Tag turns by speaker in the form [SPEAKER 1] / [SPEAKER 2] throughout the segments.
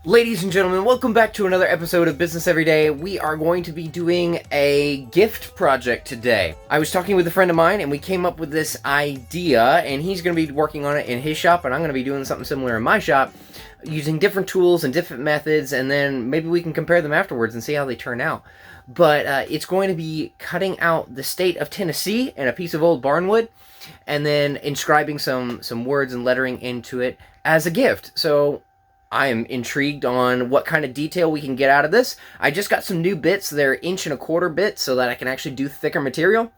[SPEAKER 1] Ladies and gentlemen, welcome back to another episode of Business Every Day. We are going to be doing a gift project today. I was talking with a friend of mine and we came up with this idea, and he's going to be working on it in his shop and I'm going to be doing something similar in my shop using different tools and different methods, and then maybe we can compare them afterwards and see how they turn out. But it's going to be cutting out the state of Tennessee in a piece of old barnwood and then inscribing some words and lettering into it as a gift. So I am intrigued on what kind of detail we can get out of this. I just got some new bits. They're 1.25" bits so that I can actually do thicker material.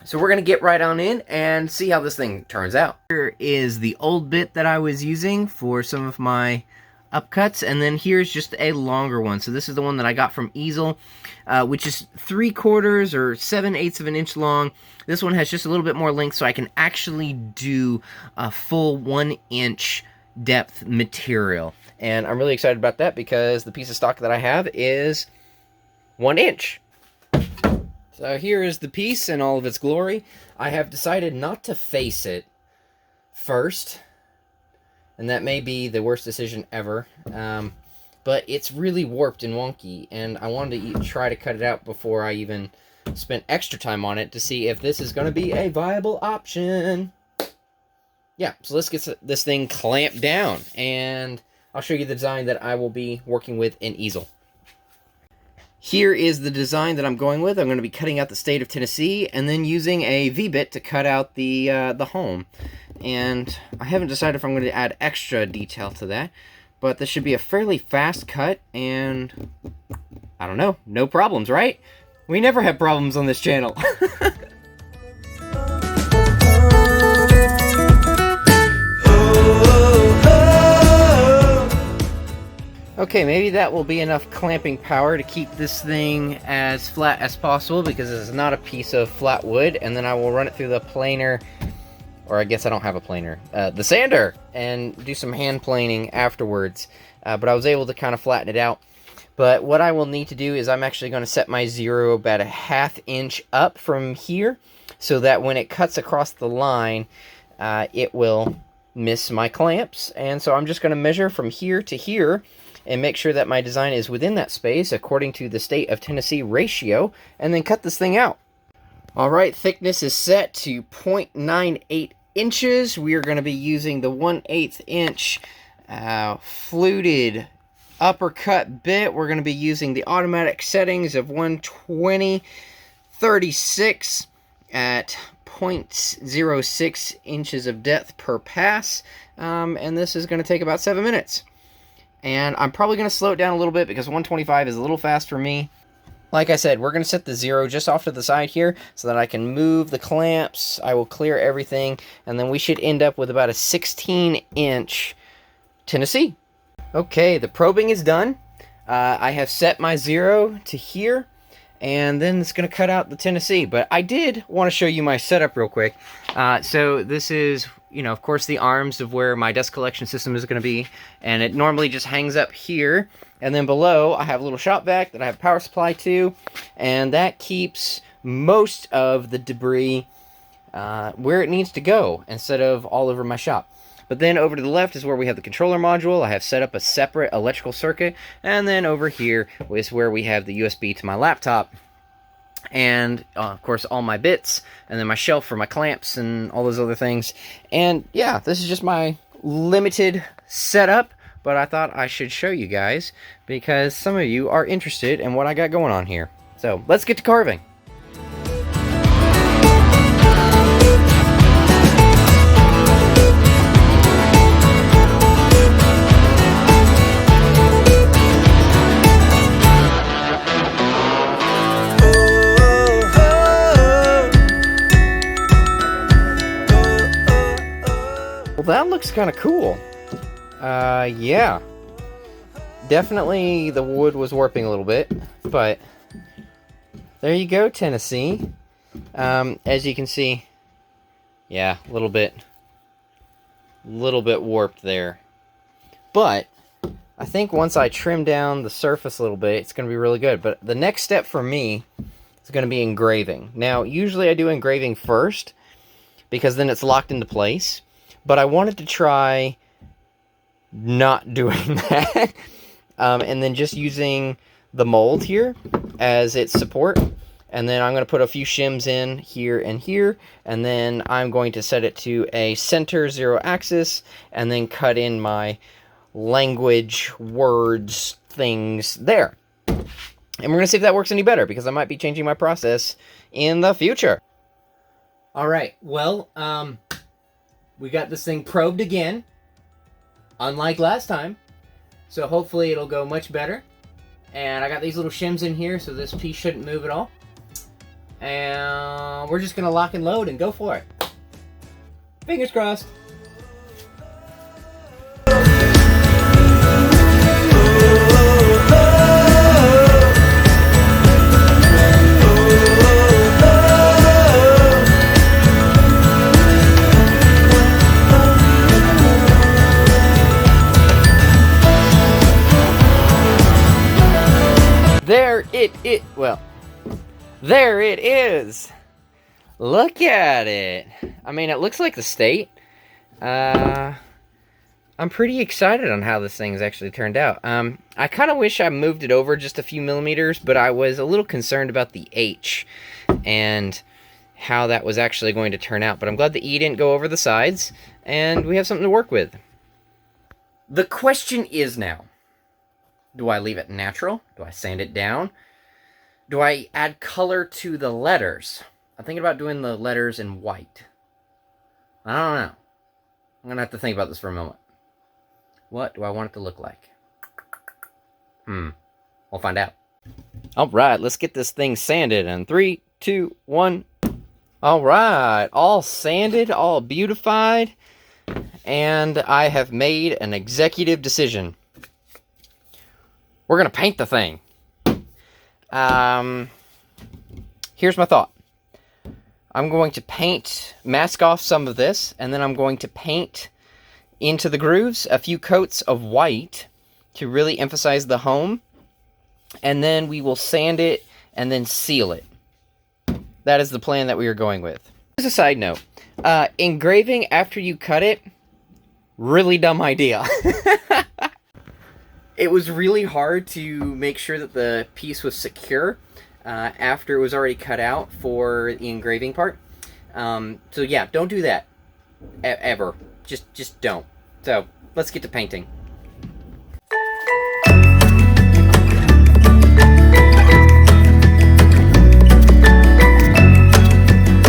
[SPEAKER 1] So we're going to get right on in and see how this thing turns out. Here is the old bit that I was using for some of my upcuts, and then here's just a longer one. So this is the one that I got from Easel, which is 3/4 or 7/8 of an inch long. This one has just a little bit more length, so I can actually do a full 1 inch depth material, and I'm really excited about that because the piece of stock that I have is 1 inch. So here is the piece in all of its glory. I have decided not to face it first, and that may be the worst decision ever, but it's really warped and wonky, and I wanted to try to cut it out before I even spent extra time on it to see if this is going to be a viable option. Yeah, so let's get this thing clamped down, and I'll show you the design that I will be working with in Easel. Here is the design that I'm going with. I'm going to be cutting out the state of Tennessee, and then using a V-bit to cut out the home. And I haven't decided if I'm going to add extra detail to that, but this should be a fairly fast cut, and I don't know, no problems, right? We never have problems on this channel. Okay, maybe that will be enough clamping power to keep this thing as flat as possible, because this is not a piece of flat wood, and then I will run it through the planer, or I guess I don't have a planer, the sander, and do some hand planing afterwards. But I was able to kind of flatten it out. But what I will need to do is I'm actually going to set my zero about a 1/2 inch up from here, so that when it cuts across the line, it will miss my clamps. And so I'm just going to measure from here to here, and make sure that my design is within that space according to the state of Tennessee ratio, and then cut this thing out. Alright, thickness is set to 0.98 inches. We are going to be using the 1/8 inch fluted uppercut bit. We're going to be using the automatic settings of 120/36 at 0.06 inches of depth per pass, and this is going to take about 7 minutes. And I'm probably going to slow it down a little bit because 125 is a little fast for me. Like I said, we're going to set the zero just off to the side here so that I can move the clamps. I will clear everything, and then we should end up with about a 16-inch Tennessee. Okay, the probing is done. I have set my zero to here, and then it's going to cut out the Tennessee. But I did want to show you my setup real quick. So this is, of course, the arms of where my dust collection system is going to be. And it normally just hangs up here. And then below, I have a little shop vac that I have power supply to. And that keeps most of the debris where it needs to go, instead of all over my shop. But then over to the left is where we have the controller module. I have set up a separate electrical circuit. And then over here is where we have the USB to my laptop. And, of course, all my bits. And then my shelf for my clamps and all those other things. And, yeah, this is just my limited setup. But I thought I should show you guys, because some of you are interested in what I got going on here. So, let's get to carving. That looks kind of cool. Yeah. Definitely the wood was warping a little bit, but there you go, Tennessee. As you can see, yeah, a little bit warped there. But I think once I trim down the surface a little bit, it's going to be really good. But the next step for me is going to be engraving. Now, usually I do engraving first, because then it's locked into place. But I wanted to try not doing that. and then just using the mold here as its support. And then I'm going to put a few shims in here and here, and then I'm going to set it to a center 0 axis, and then cut in my language, words, things there. And we're going to see if that works any better, because I might be changing my process in the future. Alright, well, we got this thing probed again, unlike last time, so hopefully it'll go much better. And I got these little shims in here, so this piece shouldn't move at all. And we're just going to lock and load and go for it. Fingers crossed. There it is. Look at it. I mean, it looks like the state. I'm pretty excited on how this thing's actually turned out. I kind of wish I moved it over just a few millimeters, but I was a little concerned about the H and how that was actually going to turn out. But I'm glad the E didn't go over the sides, and we have something to work with. The question is now, do I leave it natural? Do I sand it down? Do I add color to the letters? I'm thinking about doing the letters in white. I don't know. I'm going to have to think about this for a moment. What do I want it to look like? We'll find out. Alright, let's get this thing sanded in 3, 2, 1. Alright, all sanded, all beautified. And I have made an executive decision. We're going to paint the thing. Here's my thought. I'm going to mask off some of this, and then I'm going to paint into the grooves a few coats of white to really emphasize the home, and then we will sand it and then seal it. That is the plan that we are going with. As a side note, engraving after you cut it, really dumb idea. It was really hard to make sure that the piece was secure after it was already cut out for the engraving part. So yeah, don't do that. Ever. Just don't. So, let's get to painting.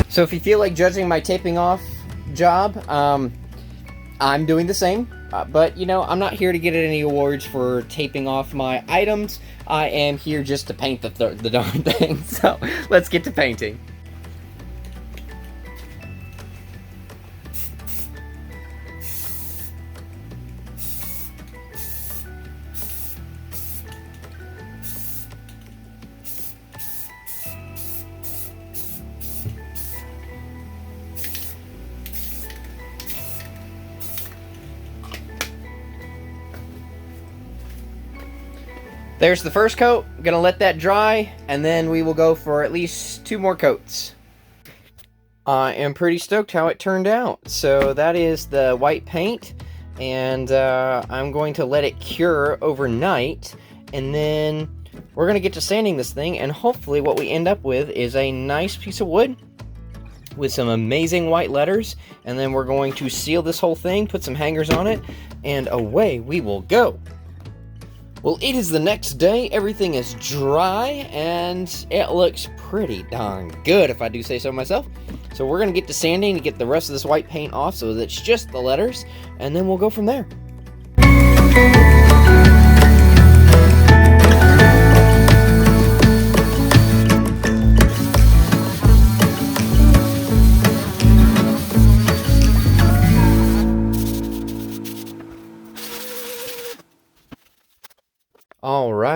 [SPEAKER 1] So if you feel like judging my taping off job, I'm doing the same. But, you know, I'm not here to get any awards for taping off my items. I am here just to paint the darn thing. So, let's get to painting. There's the first coat. I'm gonna let that dry, and then we will go for at least 2 more coats. I am pretty stoked how it turned out. So that is the white paint, and I'm going to let it cure overnight, and then we're gonna get to sanding this thing, and hopefully what we end up with is a nice piece of wood with some amazing white letters, and then we're going to seal this whole thing, put some hangers on it, and away we will go. Well, it is the next day, everything is dry, and it looks pretty darn good, if I do say so myself. So we're going to get to sanding to get the rest of this white paint off so that it's just the letters, and then we'll go from there.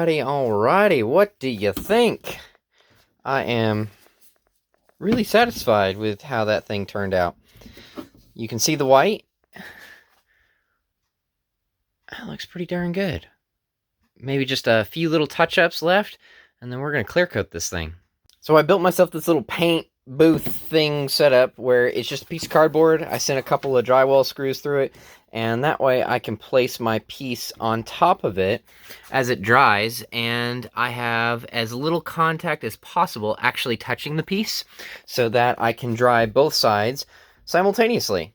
[SPEAKER 1] Alrighty, what do you think? I am really satisfied with how that thing turned out. You can see the white. That looks pretty darn good. Maybe just a few little touch-ups left, and then we're going to clear coat this thing. So I built myself this little paint booth thing set up where it's just a piece of cardboard. I sent a couple of drywall screws through it, and that way I can place my piece on top of it as it dries, and I have as little contact as possible actually touching the piece so that I can dry both sides simultaneously.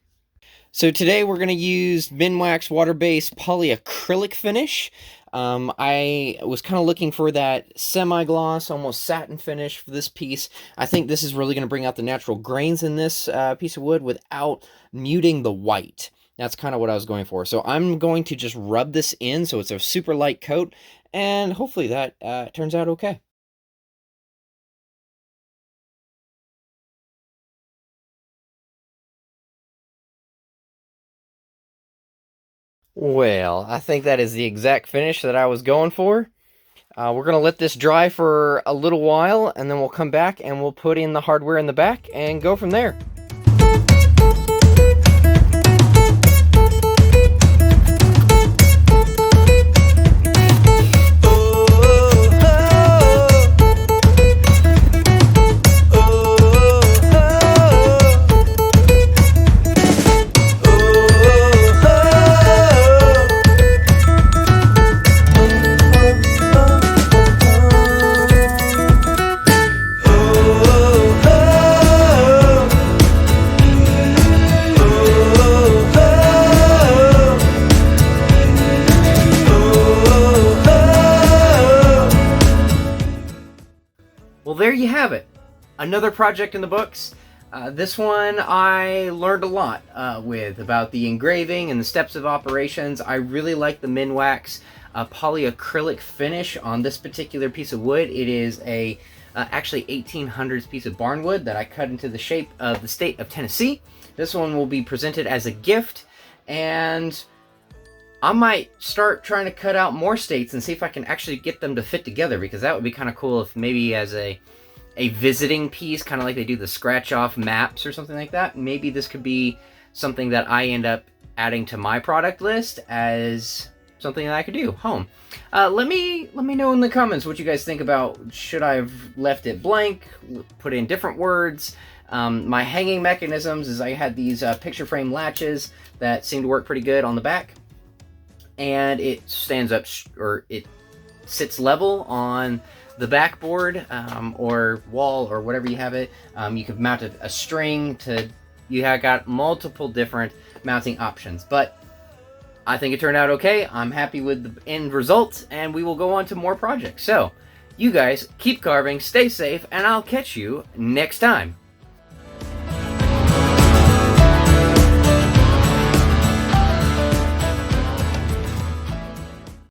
[SPEAKER 1] So today we're going to use Minwax water-based polyacrylic finish. I was kind of looking for that semi-gloss, almost satin finish for this piece. I think this is really going to bring out the natural grains in this piece of wood without muting the white. That's kind of what I was going for. So I'm going to just rub this in so it's a super light coat, and hopefully that turns out okay. Well, I think that is the exact finish that I was going for. We're going to let this dry for a little while, and then we'll come back and we'll put in the hardware in the back and go from there. Well, there you have it. Another project in the books. This one I learned a lot with about the engraving and the steps of operations. I really like the Minwax polyacrylic finish on this particular piece of wood. It is a actually 1800s piece of barnwood that I cut into the shape of the state of Tennessee. This one will be presented as a gift, and I might start trying to cut out more states and see if I can actually get them to fit together, because that would be kind of cool if maybe as a visiting piece, kind of like they do the scratch-off maps or something like that. Maybe this could be something that I end up adding to my product list as something that I could do home. Let me know in the comments what you guys think about, should I have left it blank, put in different words. My hanging mechanisms is I had these picture frame latches that seem to work pretty good on the back. And it stands up, or it sits level on the backboard or wall or whatever you have it. You could mount a string to, you have got multiple different mounting options. But I think it turned out okay. I'm happy with the end result, and we will go on to more projects. So, you guys keep carving, stay safe, and I'll catch you next time.